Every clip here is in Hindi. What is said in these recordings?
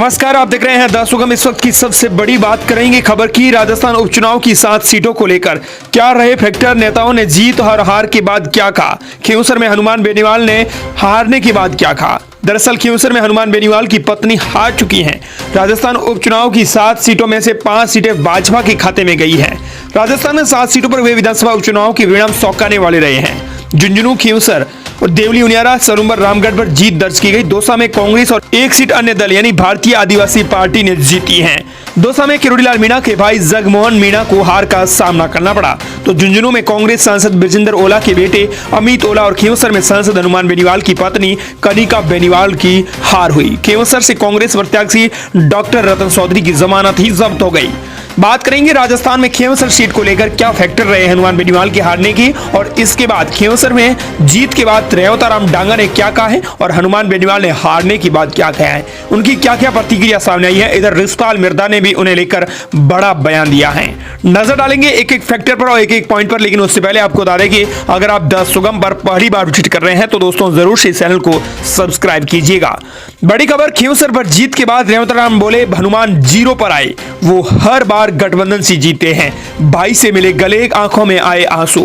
नमस्कार, आप देख रहे हैं द सुगम। इस वक्त की सबसे बड़ी बात करेंगे खबर की राजस्थान उपचुनाव की 7 सीटों को लेकर। क्या रहे फैक्टर, नेताओं ने जीत और हार के बाद क्या कहा, खींवसर में हनुमान बेनीवाल ने हारने के बाद क्या कहा। दरअसल खींवसर में हनुमान बेनीवाल की पत्नी हार चुकी हैं। राजस्थान उपचुनाव की 7 सीटों में से 5 सीटें भाजपा के खाते में गई हैं। राजस्थान में 7 सीटों पर हुए विधानसभा उपचुनाव के परिणाम चौंकाने वाले रहे हैं। झुंझुनू, खींवसर और देवली, उनियारा, सरुंबर, रामगढ़ पर जीत दर्ज की गई। दौसा में कांग्रेस और 1 सीट अन्य दल यानी भारतीय आदिवासी पार्टी ने जीती है। दौसा में किरोड़ीलाल मीणा के भाई जगमोहन मीणा को हार का सामना करना पड़ा। तो झुंझुनू में कांग्रेस सांसद ब्रजेंद्र ओला के बेटे अमित ओला और खींवसर में सांसद हनुमान बेनीवाल की पत्नी कनिका बेनीवाल की हार हुई। खींवसर से कांग्रेस प्रत्याशी डॉक्टर रतन चौधरी की जमानत ही जब्त हो गई। बात करेंगे राजस्थान में खींवसर सीट को लेकर क्या फैक्टर रहे हनुमान बेनीवाल के हारने की, और इसके बाद खींवसर में जीत के बाद रेवताराम डांगा ने क्या कहा है और हनुमान बेनीवाल ने हारने की बात क्या कहा है, उनकी क्या क्या प्रतिक्रिया सामने आई है। इधर रिशपाल मिर्धा ने भी उन्हें लेकर बड़ा बयान दिया है। नजर डालेंगे एक एक फैक्टर पर और एक एक पॉइंट पर, लेकिन उससे पहले आपको बता दें कि अगर आप द सुगम पर पहली बार विजिट कर रहे हैं तो दोस्तों जरूर से चैनल को सब्सक्राइब कीजिएगा। बड़ी खबर, खींवसर पर जीत के बाद रेवताराम बोले हनुमान जीरो पर आए, वो हर बार गठबंधन से जीते हैं। भाई से मिले गले, आंखों में आए आंसू।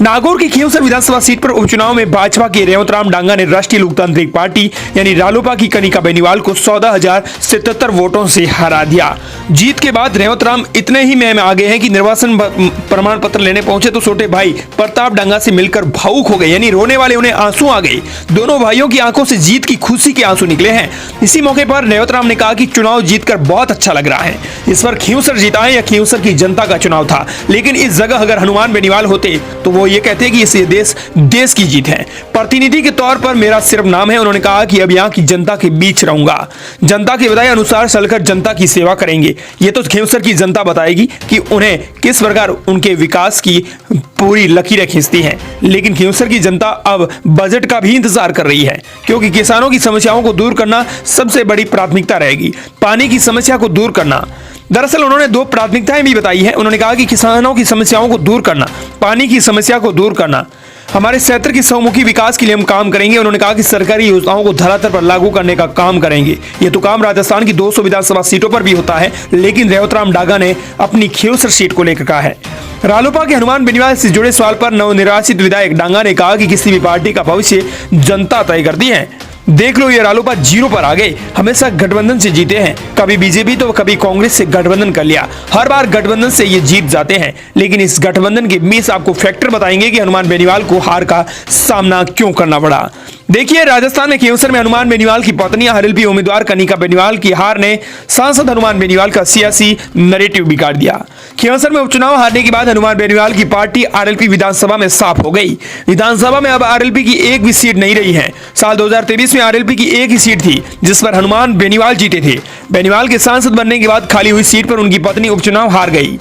नागौर की खींवसर विधानसभा सीट पर उपचुनाव में भाजपा के रेवताराम डांगा ने राष्ट्रीय लोकतांत्रिक पार्टी यानी रालोपा की कनिका बेनीवाल को 14,077 वोटों से हरा दिया। जीत के बाद रेवताराम इतने ही में आगे हैं कि निर्वाचन प्रमाण पत्र लेने पहुंचे तो छोटे भाई प्रताप डांगा से मिलकर भावुक हो गए, यानी रोने वाले उन्हें आंसू आ गए। दोनों भाइयों की आंखों से जीत की खुशी के आंसू निकले हैं। इसी मौके पर रेवताराम ने कहा कि चुनाव जीतकर बहुत अच्छा लग रहा है। इस बार खींवसर जीता है या खींवसर की जनता का चुनाव था, लेकिन इस जगह अगर हनुमान बेनीवाल होते तो वो ये कहते कि इस देश की जीत है। प्रतिनिधि के तौर पर मेरा सिर्फ नाम है। उन्होंने कहा कि अब यहाँ की जनता के बीच रहूंगा, जनता के बताए अनुसार चलकर जनता की सेवा करेंगे। ये तो खींवसर की जनता बताएगी कि उन्हें किस प्रकार उनके विकास की पूरी लकीरें खींचती हैं। लेकिन खींवसर की जनता अब बजट का भी इंतजार कर रही है, क्योंकि किसानों की समस्याओं को दूर करना सबसे बड़ी प्राथमिकता रहेगी। पानी की समस्या को दूर करना, दरअसल उन्होंने 2 प्राथमिकताएं भी बताई है। उन्होंने कहा कि किसानों की समस्याओं को दूर करना, पानी की समस्या को दूर करना, हमारे क्षेत्र की बहुमुखी विकास के लिए हम काम करेंगे। उन्होंने कहा कि सरकारी योजनाओं को धरातल पर लागू करने का काम करेंगे। ये तो काम राजस्थान की 200 विधानसभा सीटों पर भी होता है, लेकिन रेवताराम डांगा ने अपनी खींवसर सीट को लेकर कहा है। रालोपा के हनुमान बेनीवाल से जुड़े सवाल पर नवनिर्वाचित विधायक डांगा ने कहा कि किसी भी पार्टी का भविष्य जनता तय करती है। देख लो, ये रालोपा जीरो पर आ गए, हमेशा गठबंधन से जीते हैं। कभी बीजेपी तो कभी कांग्रेस से गठबंधन कर लिया, हर बार गठबंधन से ये जीत जाते हैं। लेकिन इस गठबंधन के बीच आपको फैक्टर बताएंगे कि हनुमान बेनीवाल को हार का सामना क्यों करना पड़ा। देखिए, राजस्थान में खींवसर में हनुमान बेनीवाल की पत्नी आरएलपी उम्मीदवार कनिका बेनीवाल की हार ने सांसद हनुमान बेनीवाल का सियासी नैरेटिव बिगाड़ दिया। खींवसर में उपचुनाव हारने के बाद हनुमान बेनीवाल की पार्टी आरएलपी विधानसभा में साफ हो गई। विधानसभा में अब आरएलपी की एक भी सीट नहीं रही है। साल 2023 में आरएलपी की एक ही सीट थी, जिस पर हनुमान बेनीवाल जीते थे। बेनीवाल के सांसद बनने के बाद खाली हुई सीट पर उनकी पत्नी उपचुनाव हार गई।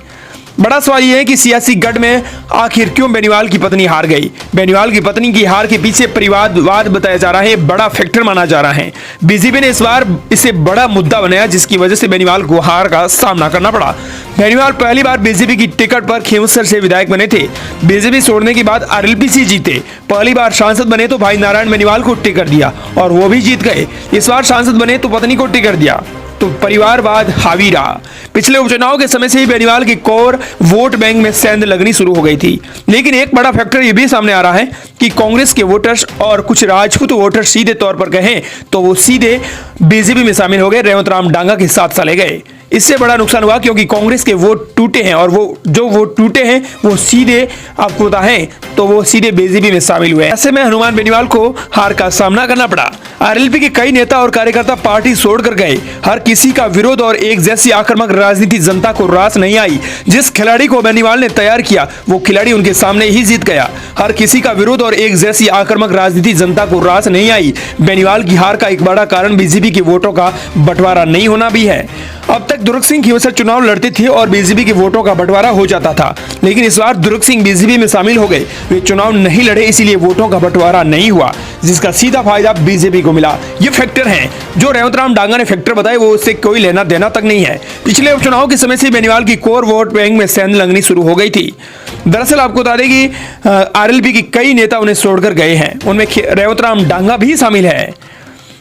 बड़ा सवाल यह है कि सियासी गढ़ में आखिर क्यों बेनीवाल की पत्नी हार गई। बेनीवाल की पत्नी की हार के पीछे परिवारवाद बताया जा रहा है, बड़ा फैक्टर माना जा रहा है। बीजेपी ने इस बार इसे बड़ा मुद्दा बनाया, जिसकी वजह से बेनीवाल को हार का सामना करना पड़ा। बेनीवाल पहली बार बीजेपी की टिकट पर खींवसर से विधायक बने थे। बीजेपी छोड़ने के बाद आरएलपी से जीते। पहली बार सांसद बने तो भाई नारायण बेनीवाल को टिकट दिया और वो भी जीत गए। इस बार सांसद बने तो पत्नी को टिकट दिया, तो परिवारवाद हावी रहा। पिछले उपचुनाव के समय से ही बेनीवाल के कोर वोट बैंक में सेंध लगनी शुरू हो गई थी। लेकिन एक बड़ा फैक्टर ये भी सामने आ रहा है कि कांग्रेस के वोटर्स और कुछ राजपूत वोटर्स सीधे तौर पर कहें तो वो सीधे बीजेपी में शामिल हो गए, रेवताराम डांगा के साथ चले गए। इससे बड़ा नुकसान हुआ, क्योंकि कांग्रेस के वोट टूटे हैं और वो जो वोट टूटे हैं वो सीधे आपको बताएं तो वो सीधे बीजेपी में शामिल हुए। ऐसे में हनुमान बेनीवाल को हार का सामना करना पड़ा। आरएलपी के कई नेता और कार्यकर्ता पार्टी छोड़कर गए। हर किसी का विरोध और एक जैसी आक्रामक राजनीति जनता को रास नहीं आई। जिस खिलाड़ी को बेनीवाल ने तैयार किया वो खिलाड़ी उनके सामने ही जीत गया। हर किसी का विरोध और एक जैसी आक्रामक राजनीति जनता को रास नहीं आई। बेनीवाल की हार का एक बड़ा कारण बीजेपी के वोटों का बंटवारा नहीं होना भी है। अब तक दुर्ग सिंह खींवसर चुनाव लड़ते थे और बीजेपी के वोटों का बंटवारा हो जाता था, लेकिन इस बार दुर्ग सिंह बीजेपी में शामिल हो गए। वे चुनाव नहीं लड़े, इसीलिए वोटों का बंटवारा नहीं हुआ, जिसका सीधा फायदा बीजेपी को मिला। ये फैक्टर हैं जो रेवताराम डांगा ने फैक्टर बताए, वो उससे कोई लेना देना तक नहीं है। पिछले उपचुनाव के समय से बेनीवाल की कोर वोट बैंक में सेंध लगनी शुरू हो गई थी। दरअसल आपको बता दें कि आरएलपी के कई नेता उन्हें छोड़कर गए हैं, उनमें रेवताराम डांगा भी शामिल है।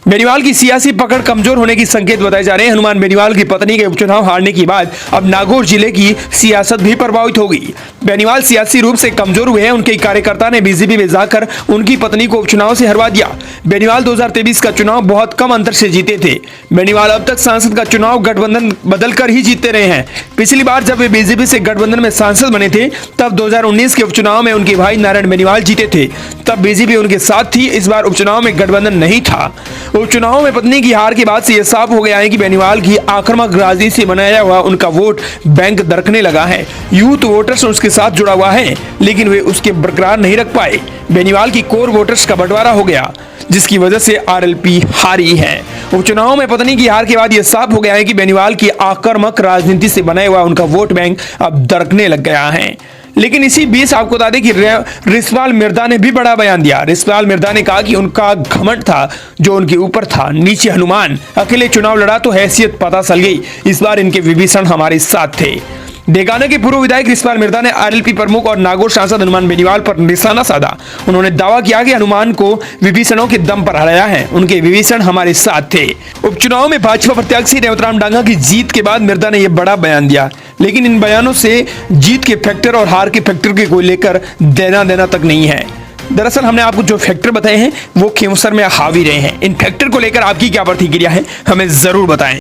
बेनीवाल की सियासी पकड़ कमजोर होने की संकेत बताए जा रहे हैं। हनुमान बेनीवाल की पत्नी के उपचुनाव हारने के बाद अब नागौर जिले की सियासत भी प्रभावित हो गई। बेनीवाल सियासी रूप से कमजोर हुए हैं। उनके कार्यकर्ता ने बीजेपी में जाकर उनकी पत्नी को उपचुनाव से हरवा दिया। बेनीवाल 2023 का चुनाव बहुत कम अंतर से जीते थे। बेनीवाल अब तक सांसद का चुनाव गठबंधन बदलकर ही जीतते रहे हैं। पिछली बार जब वे बीजेपी से गठबंधन में सांसद बने थे तब 2019 के उपचुनाव में उनके भाई नारायण बेनीवाल जीते थे। तब बीजेपी उनके साथ थी। इस बार उपचुनाव में गठबंधन नहीं था। उपचुनाव में पत्नी की हार के बाद से यह साफ हो गया है कि बेनीवाल की आक्रामक राजनीति से बनाया हुआ उनका वोट बैंक दरकने लगा है। यूथ वोटर्स उसके साथ जुड़ा हुआ है, लेकिन वे उसके बरकरार नहीं रख पाए। बेनीवाल की कोर वोटर्स का बंटवारा हो गया, जिसकी वजह से आरएलपी हारी है। उपचुनाव में पत्नी की हार के बाद यह साफ हो गया है कि बेनीवाल की आक्रामक राजनीति से बनाया हुआ उनका वोट बैंक अब दरकने लग गया है। लेकिन इसी बीच आपको बता दें कि रिस्पाल मिर्जा ने भी बड़ा बयान दिया। रिस्पाल मिर्जा ने कहा कि उनका घमंड था जो उनके ऊपर था, नीचे हनुमान। अकेले चुनाव लड़ा तो हैसियत पता चल गई। इस बार इनके विभीषण हमारे साथ थे। डेगाना के पूर्व विधायक रिस्पाल मिर्जा ने आरएलपी प्रमुख और नागौर सांसद हनुमान बेनीवाल पर निशाना साधा। उन्होंने दावा किया कि हनुमान को विभीषणों के दम पर हराया है। उनके विभीषण हमारे साथ थे। उपचुनाव में भाजपा प्रत्याशी रेवतराम डांगा की जीत के बाद मिर्जा ने यह बड़ा बयान दिया, लेकिन इन बयानों से जीत के फैक्टर और हार के फैक्टर के को लेकर देना तक नहीं है। दरअसल हमने आपको जो फैक्टर बताए हैं वो खींवसर में हावी रहे हैं। इन फैक्टर को लेकर आपकी क्या प्रतिक्रिया है, हमें जरूर बताएं।